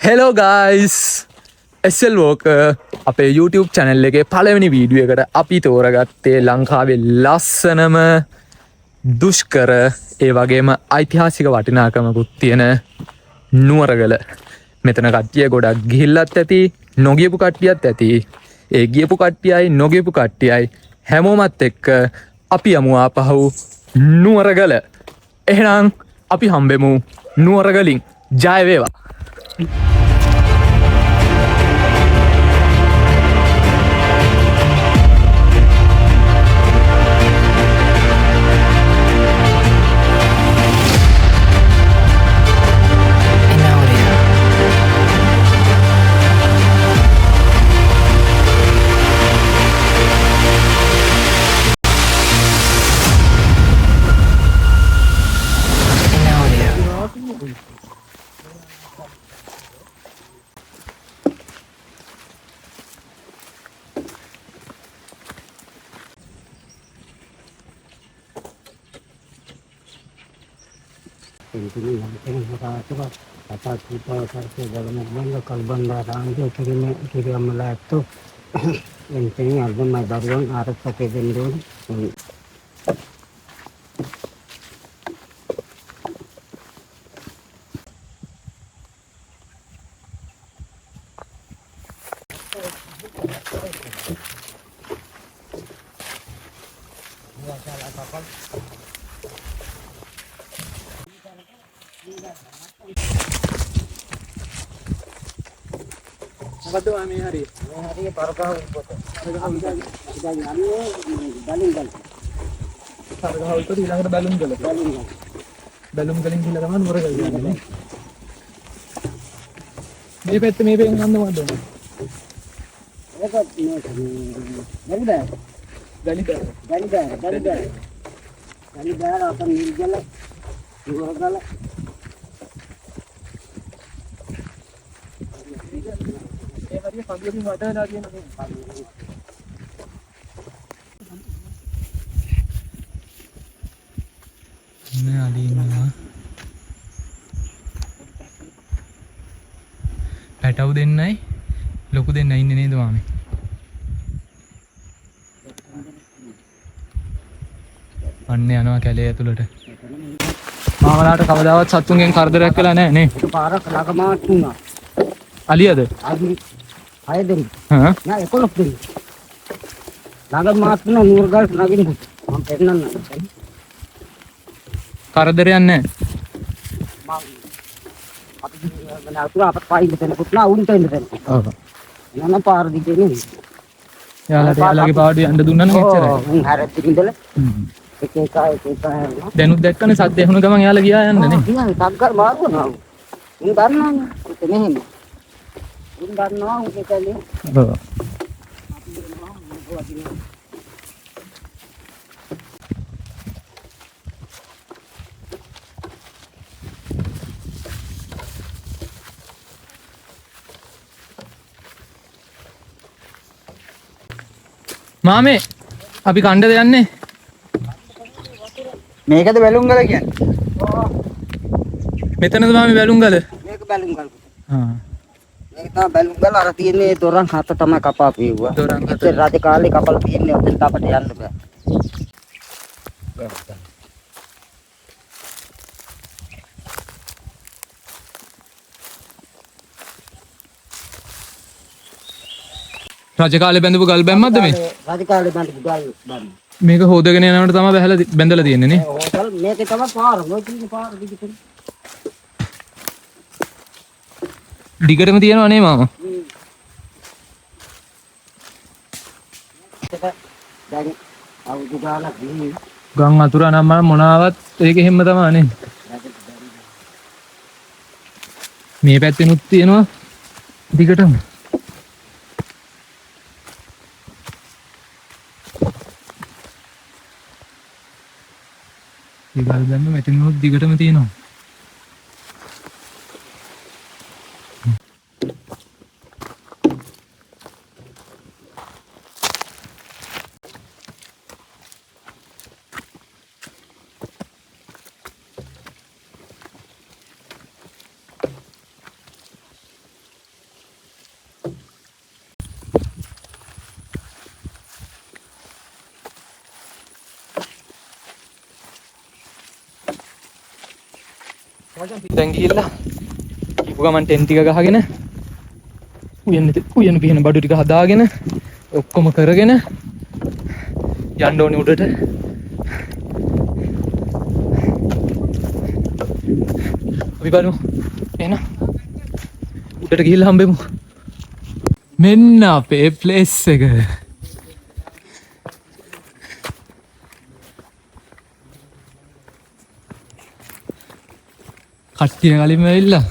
Hello guys එස්සල් වෝක අපේ YouTube channel එකේ පළවෙනි වීඩියෝ එකට අපි තෝරගත්තේ ලංකාවේ ලස්සනම දුෂ්කර ඒ වගේම ඓතිහාසික වටිනාකමකුත් තියෙන නුවරගල. මෙතන කට්ටිය ගොඩක් ගිහිල්ලත් ඇති, නොගියපු කට්ටියත් ඇති. ඒ ගියපු කට්ටියයි නොගියපු කට්ටියයි හැමෝමත් එක්ක අපි යමු ආපහු නුවරගල. එහෙනම් අපි හම්බෙමු නුවරගලින්. ජය වේවා. Ini yang apa apa kita kartu dalam bangga kalban darang itu kiri amal itu ini album madaruan arah pakai dendun. Apa tuh ame hari? Hari parkah sudah nyampe balung. Parkah itu di langgar balung gala. Balung galing gila kan නුවරගල කියන්නේ. මේ පැත්තේ මේ පෙන් යන්න මොකද? ඒකත් මේ ගලිදාර අපන් නිල්ගල නුවරගල ඒ හරිය කඳුලින් වටලා තියෙන මේ අලිනවා පැටව් දෙන්නයි ලොකු දෙන්නයි ඉන්නේ නේද මාමේ? අන්න යනවා කැලේ ඇතුළට. මාමලාට කවදාවත් සතුන්ගෙන් කරදරයක් කළා නැහැ නේ. පාරක් ළඟමාත් වුණා. අලියද? අදි 6 දෙනෙක්. හා නෑ 11 දෙනෙක්. ළඟමාත් වුණා නුවරගල නගින්න. මම පෙන්නන්න. කරදරයක් නැහැ. අපි මම අතුරු අපත් පායින් දෙන්නකුත් නා උන්ට එන්න දෙන්න. ඔව්. යන පාර දිගේ නේ. යාළුවගේ පාඩුවේ යන්න දුන්නා නම් එච්චරයි. උන් හැරෙත් ඉඳලා එක දැනුත් දැක්කනේ සද්ද ඇහුණ ගමන් යාළුවා ගියා යන්න නේ. කියන්නේ තක්කල් මාරුනවා. උන් දන්නවනේ. ඒක මෙහෙම. උන් දන්නවා උන් ඒකලේ. ඔව්. මාමේ අපි කණ්ඩද යන්නේ? මේකද බැලුම්ගල කියන්නේ. මෙතනද මාමේ බැලුම්ගල? මේක බැලුම්ගල. හා. මේක තමයි බැලුම්ගල අර තියෙන්නේ දොරන් හත තමයි කපාපු ඒවා. දොරන් හත. ඒ රජ කාලේ කපලා තියෙන්නේ ඔතෙන් අපට යන්න බෑ. රජ කාලේ බැඳපු ගල් බැම්මක්ද මේ? රජ කාලේ බැලුම් ගල් බැන්න. මේක හොදගෙන යනකොට තමයි බැඳලා තියෙන්නේ නේ. හොටල් මේකේ තමයි පාර. ඔය තියෙන පාර දිගට. දිගටම තියෙනව නේ මාමා. දැන් අවුරුදු ගානක් ගිහින් ගම් අතුර නම් මොනාවත් ඒක හැම තමයි නේ. මේ පැත්තෙනුත් තියෙනවා දිගටම. ඒ ගල් බැම්ම මෙතනොත් දිගටම තියෙනවා. දැන් ගිහිල්ලා ඉපු ගමන් ටෙන්ට් ටික ගහගෙන උයන පිහන බඩු ටික හදාගෙන ඔක්කොම කරගෙන යන්න ඕනේ උඩට. අපි බලමු එහෙනම් උඩට ගිහිල්ලා හම්බෙමු. මෙන්න අපේ ප්ලේස් එක. කට්ටිය කලින්ම ඇවිල්ලා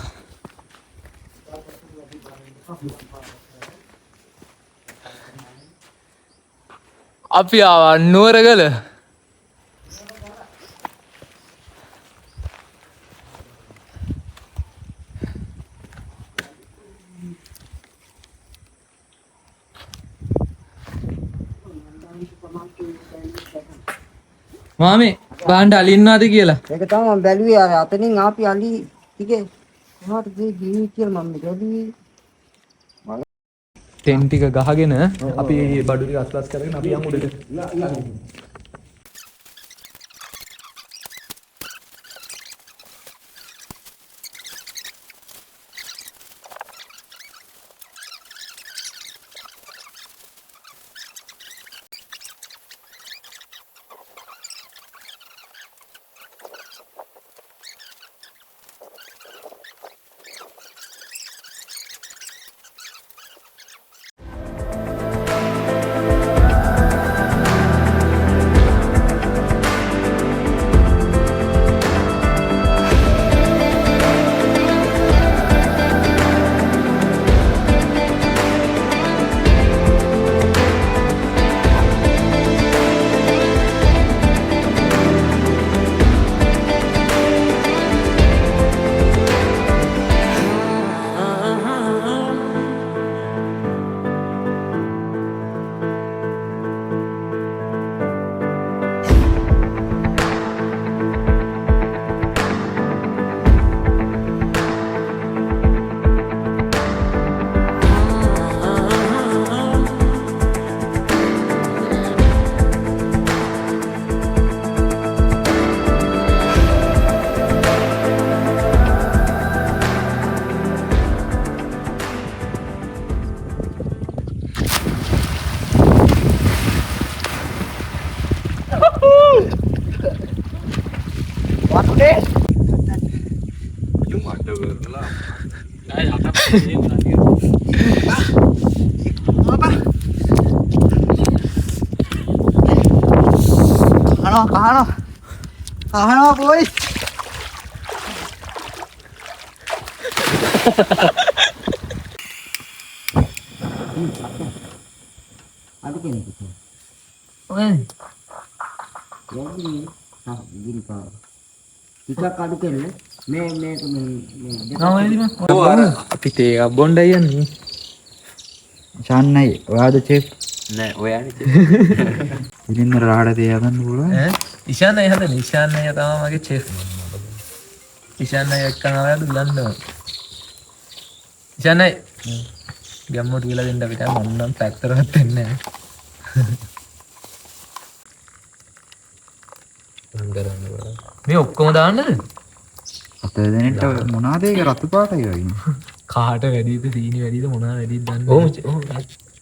අපි ආවා නුවරගල. මාමේ බාණ්ඩ අලින්නවාද කියලා. ඒක තමයි මම බැලුවේ අර අතනින් ආපි අලි ටිකේ මොනවද ගිහින් කියලා මම බැලුවේ. ටෙන්ට් ටික ගහගෙන අපි බඩු ටික අස්ලස් කරගෙන අපි යමු උඩට. Ano boy? Ada kan itu? Oi. Jadi, gini Pak. Kita kadu kan me අපි තේ එකක් බොණ්ඩයි යන්නේ. ශාන්නයි ඔයාද චෙෆ්? නෑ ඔයානේ. ඉතින් රාහට තේ හදන්න පුළුවන්. ඉෂාන්නයි හදන්නේ. ඉෂාන්නයි තමයි මගේ චෙෆ්. ඉෂාන්නයි එක්කම ආවද ලන්ඩන්. ඉෂාන්නයි. ගම්මෝට කියලා දෙන්න අපිට මම නම් ෆැක්ටරවත් දෙන්නේ නෑ. මේ ඔක්කොම දාන්නද? අතේ දෙනෙට මොනවාද ඒක රතු පාටයි වගේ. කාට වැඩිද සීනි වැඩිද මොනවා වැඩිද දන්නේ. ඔව්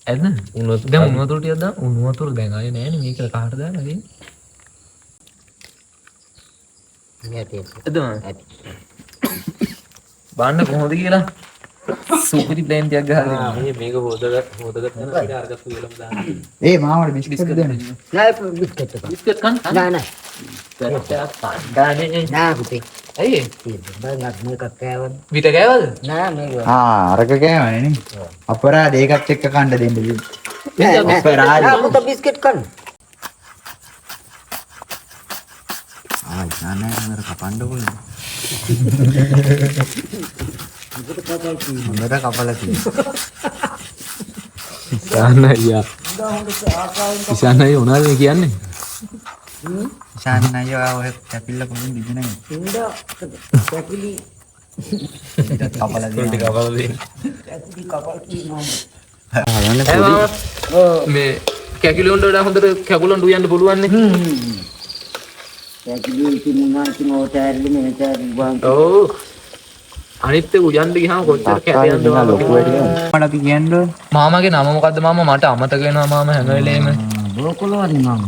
ඇත්ද? උණු වතුර. දැන් උණු වතුර ටිකක් දාන්න. උණු වතුර දැන් ආයේ නෑනේ මේක කාට දාන්නද? බාන්න කොහොමද කියලා සුපිරි ප්ලෑන් එකක් ගහලා මේක හොදගත්තා ඊට අරගත්තු වෙලම දාන්න. ඒ මාවට බිස්කට් දෙන්න. nai biscuit apa? බිස්කට් කන්න. Nai. ගානේ Nah, putih. අයියේ Banyak mereka kawan. විත කෑවද? Nah, mereka. අරක කෑමනේ නේ. අපරාධ ඒකත් එක්ක කන්න දෙන්න. අපරාධ. Nah, aku biscuit kan. ශාන්නයි හොඳට කපන්න ඕනේ. හොඳට කපලා තියෙනවා. ඉෂාන්නයි උනාද මේ කියන්නේ? ශාන්නයි ඔය කැපිල්ල කොහෙන්ද දිනන්නේ? Tidak. Kepili. කපලා දෙන්න. Kepili kapal kiri. මේ කැකිලොන්ඩ වඩා හොඳට කැකුලොන්ඩ උයන්න පුළුවන් නේ. පැකිලි ඉතින් මුණා ඉතින් ඕට ඇරලි මෙහෙට ඇරුවාන් ඔව් අනිත් එක උයන්ඩ ගියාම කොච්චර කැටයන්ද ලොකු වැඩක් මට අපි කියන්න ඕනේ. මාමගේ නම මොකද්ද මාමා මට අමතක වෙනවා මාමා හැම වෙලේම බෝකොලවනි මම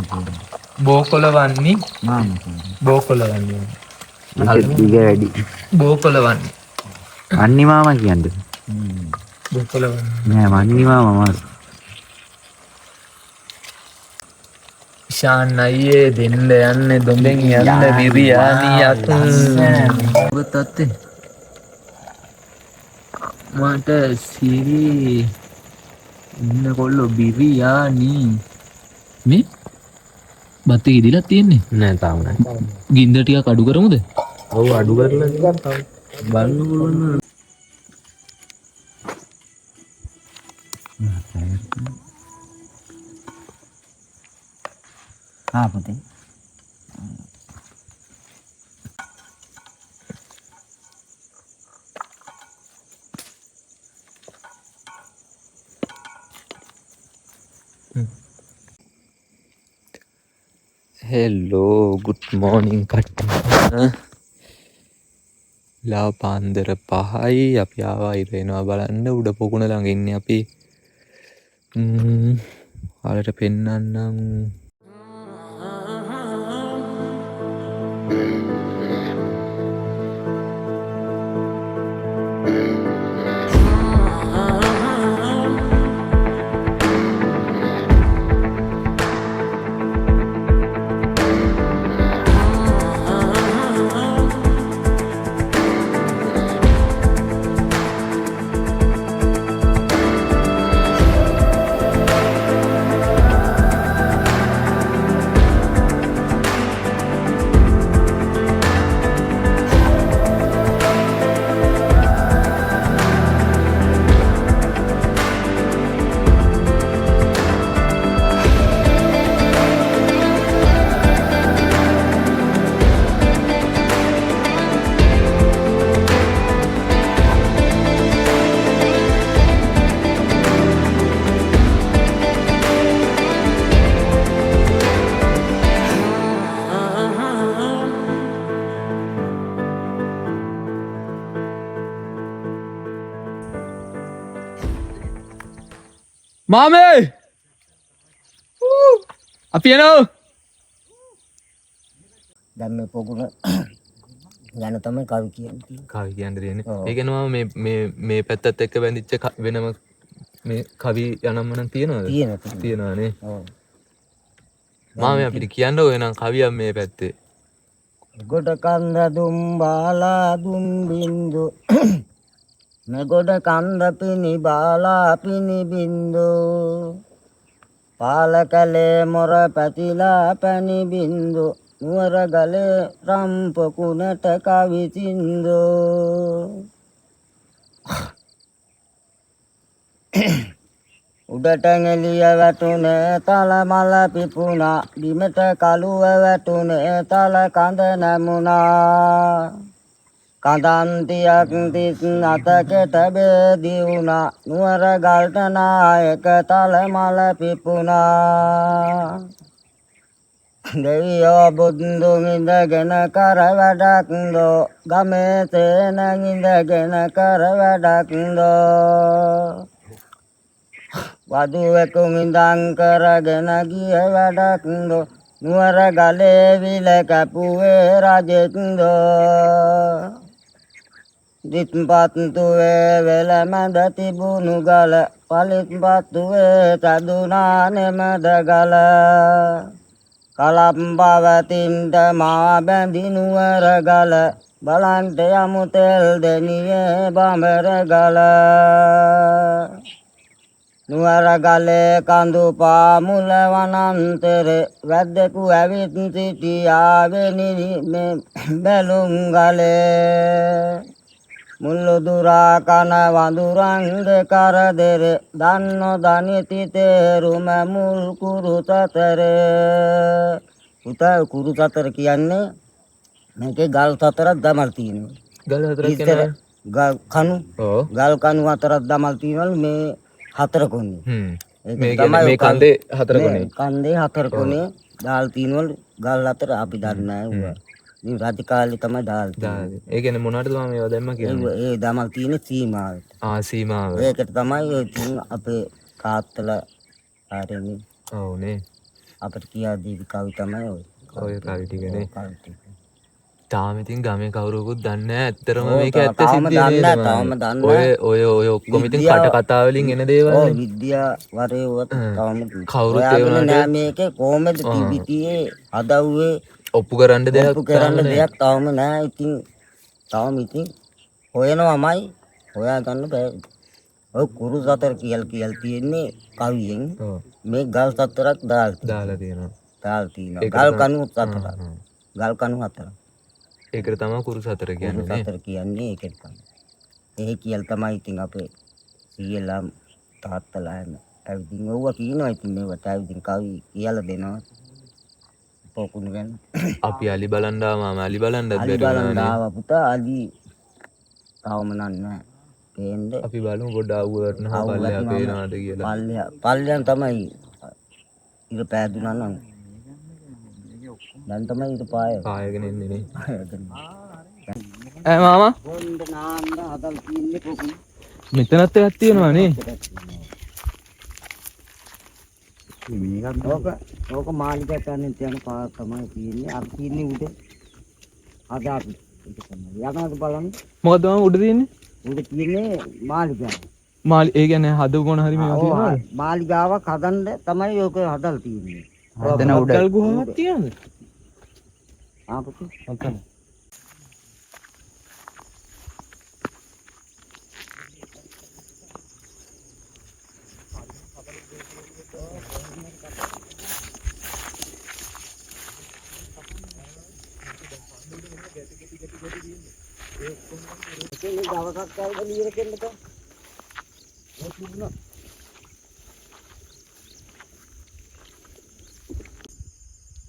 බෝකොලවන්නි මාම බෝකොලවන්නි ඒක දිග වැඩි. බෝකොලවන්නි අන්නි මාමා කියන්නේ. බෝකොලවන්නි නෑ වන්නි මාමා මාස්. ශාන් අයියේ දෙන්න යන්නේ දොඹෙන් යන්න බිරියානියක් ඔබ තත්තේ මට සිරි ඉන්න කොල්ලෝ බිරියානි මේ බත් එක ඉදිලා තියෙන්නේ නෑ තාම නෑ ගින්දර ටිකක් අඩු කරමුද ඔව් අඩු කරලා බලන්න පුළුවන් පුතේ හෙල්ලෝ ගුඩ් මෝර්නිං කට්ටිය ලා පාන්දර 5යි අපි ආවා ඉරේනවා බලන්න උඩ පොකුණ ළඟ ඉන්නේ අපි ඔයාලට පෙන්නන්නම් මාමේ අපි එනවා දැන් මේ පොකුණ යන තමයි කවි කියන්නේ කවි කියන්න තියෙන්නේ ඒ කියනවා මේ පැත්තත් එක්ක බැඳිච්ච වෙනම මේ කවි යනම්ම නම් තියනවද තියනවානේ ඔව් මාමේ අපිට කියන්න ඕන නම් කවියක් මේ පැත්තේ ගොඩ කන්ද දුම් බාලා දුම් බින්දු මෙගොඩ කන්ද පිනි බාලා පිනි බින්දු පාලකලේ මොර පැතිලා පැණි බින්දු නුවර ගලේ රම්ප කුණට කවි සින්දු උඩට එළිය වැටුනේ තල මල පිපුණා බිමට කළුව වැටුනේ තල කඳ නැමුණා කඳන්තියක් තිස් අතකට බෙදී වුණා නුවර ගල්ට නායක තල මල පිපුණා දෙවියෝ බුදුන් ඉඳගෙන කර වැඩක් දෝ ගමේ තේන ඉඳගෙන කර වැඩක් දෝ වදුවෙකුන් ඉඳන් කරගෙන ගිය වැඩක් දෝ නුවර ගලේ විල කැපුවේ රජෙක් දෝ දිත්පත්තුවේ වෙල මැද තිබුණු ගල පලිත්පත්තුවේ තදුනා නෙමද ගල කලම්බවතින්ට මා බැඳි නුවර ගල බලන්ට යමු තෙල් දෙනියේ බඹර ගල නුවර ගලේ කඳු පාමුල වනන්තරේ වැද්දෙකු ඇවිත් සිටියා වෙනි බැලුම් ගලේ මුල්ලු දුරා කන වඳුරන් දෙකර දෙරේ දන්නො දනිති තේරුම මුල් කුරු සතරේ පුතා කුරු සතර කියන්නේ මේකේ ගල් සතරක් දමල් තියෙනවා ගල් හතරක් කියන්නේ ගල් කණු ඔව් ගල් කණු හතරක් දමල් තියෙනවලු මේ හතර කොනේ මේ කියන්නේ මේ කන්දේ හතර කොනේ කන්දේ හතර කොනේ දාල් තියෙනවලු ගල් අතර අපි දන්නේ නැහැ ඌවා. මේ රජ කාලේ තමයි දාලා තියෙන්නේ. ඒ කියන්නේ මොනවටද මම මේවා දැම්ම කියන්නේ? ඒ දමල් තියෙන සීමාවට. සීමාව. ඒකට තමයි ඔය තින් අපේ තාත්තලා ආරෙන්නේ. ඔව් නේ. අපිට කියා දීපු කවි තමයි ඔය. ඔය කවි ටිකනේ. කවි ටික. තාම ඉතින් ගමේ කවුරුකුත් දන්නේ නැහැ. ඇත්තටම මේක ඇත්ත තාම සිද්ධිය දන්නේ නේද? තාම දන්නේ ඔය ඔක්කොම ඉතින් කට කතා වලින් එන දේවල් ඔව් නේ. විද්‍යා වරේ වත් තාම කවුරුත් ඒ හොයාගෙන වුණාට නෑ මේකේ කොහොමද තිබිතියේ හදව්වේ ඔප්පු කරන්න දෙයක් ඔප්පු කරන්න දෙයක් තාම නෑ. ඉතින් තාම ඉතින් හොයනවාමයි හොයා ගන්න බෑ. ඔය කුරු සතර කියලා තියෙන්නේ කවියෙන්. මේ ගල් සතරක් දාලා තියෙනවා. ගල් කණු සතරක්. ගල් කණු හතරක්. ඒකට තමයි කුරු සතර කියන්නේ නේ. සතර කියන්නේ ඒකට තමයි. ඒ කියලා තමයි ඉතින් අපේ සීයලා තාත්තලා ඇවිදින් ඕවා කියනවා. ඉතින් මේවට ඇවිදින් කවි කියලා දෙනවා. පොකුණු ගන්න. අපි අලි බලන්න ආවම අලි බලන්නත් බැරි බලන්න ආවා පුතා. අලි තාම නෑ. පේන්නේ. අපි බලමු පොඩ්ඩක් ආව වටනවා පල්ලෙහා පේනවාද කියලා. පල්ලෙන් තමයි ඉර පෑදුනා නම්. දැන් තමයි ඉර පායගෙන එන්නේ නේ. මාමා මෙතනත් එකක් තියෙනවා නේ. ඕක මාලිගා තැනින් තියන පාර තමයි තියෙන්නේ. අපි තියෙන්නේ උඩ. අද අපි ඒක තමයි. යනවාද බලන්න. මොකද මම උඩ තියෙන්නේ? උඩ තියෙන්නේ මාලිගා. ඒ කියන්නේ හදපු මොන හරි මේවා තියෙනවද? මාලිගාවක් හදන්න තමයි ඕක හදලා තියෙන්නේ. හදන උඩ ගල් ගුහාවක් තියනද? ආපුතු. ඔතන. දවසක් ආවද ලියර කෙන්නද?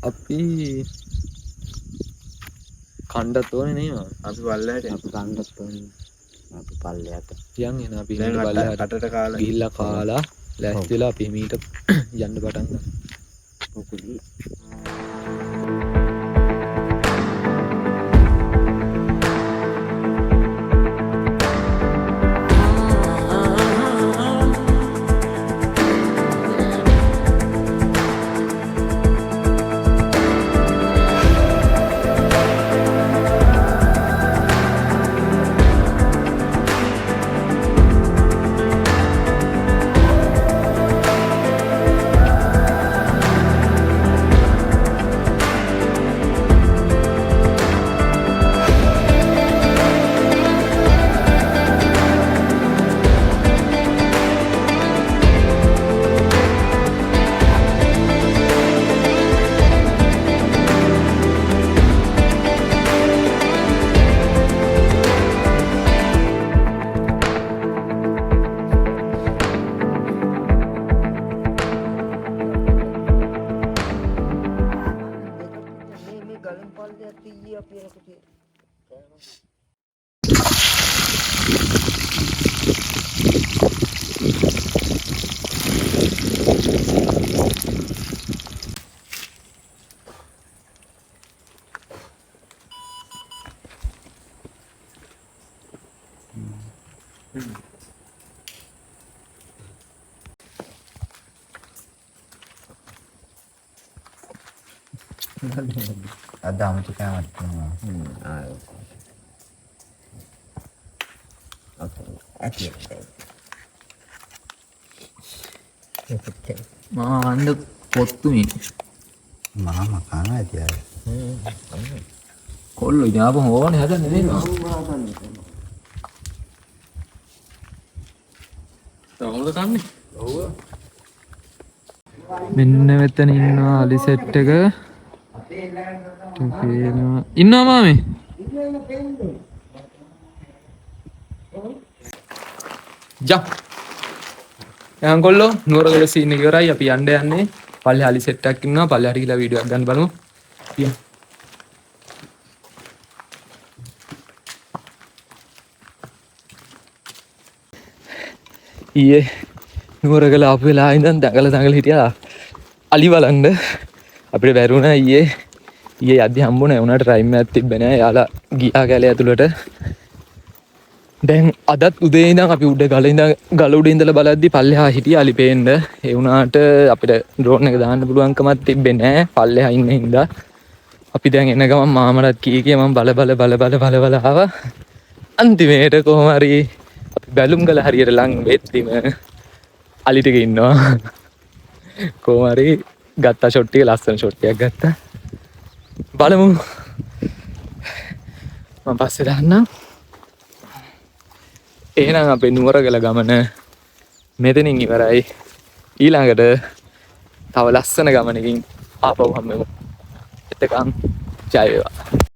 අපි කණ්ඩත් ඕනේ නේ මම. අපි පල්ලෙහාට අපි කන්නත් ඕනේ. අපි පල්ලෙහාට. යන් එන අපි ඉන්න පල්ලෙහාට කටට කාලා ගිහිල්ලා කාලා ලෑස්ති වෙලා අපි මීට යන්න පටන් ගන්නවා. පොකුලි. Ada amutu kaamat තියෙනවා. මාන්න පොත්තු මේ මාම කනවා ඇතියි. කොල්ලෝ ඥාපම ඕනේ හදන්නේ නේද? තවමද කන්නේ? ඔව්. මෙන්න මෙතන ඉන්නවා අලි සෙට් එක. ඉන්නවා මාමේ. ජා. එහෙනම් කොල්ලෝ නුවරගල සීන් එක ඉවරයි. අපි යන්නේ. පල්ලේ අලි සෙට් එකක් ඉන්නවා. පල්ලෙහාට ගිහලා වීඩියෝ එකක් ගන්න බලමු. පියා. ඊයේ නුවරගල ආපු වෙලාව ඉඳන් දඟල හිටියා අලි බලන්න. අපිට බැරුණා ඊයේ ඊයේ යද්දි හම්බුනේ උනාට ටයිම් එකක් තිබ්බේ නෑ. යාලා ගියා කැලේ ඇතුළට. දැන් අදත් උදේ ඉඳන් අපි උඩ ගල උඩ ඉඳලා බලද්දි පල්ලෙහා හිටියා අලි පේන්න. ඒ වුණාට අපිට ඩ්‍රෝන් එක දාන්න පුළුවන්කමක් තිබ්බේ නෑ පල්ලෙහා ඉන්න හින්දා. අපි දැන් එන ගමන් මාමලත් කී මම බල ආවා. අන්තිමේට කොහොම හරි අපි බැලුම් ගල හරියට ලං වෙද්දිම අලි ටික ඉන්නවා. කොහොම හරි ගත්තා ෂොට් එක, ලස්සන ෂොට් එකක් ගත්තා. බලමු. මම පස්සේ දාන්නම්. එහෙනම් අපේ නුවරගල ගමන මෙතනින් ඉවරයි. ඊළඟට තව ලස්සන ගමනකින් ආපහු හම්බෙමු. එතකන් ජය වේවා.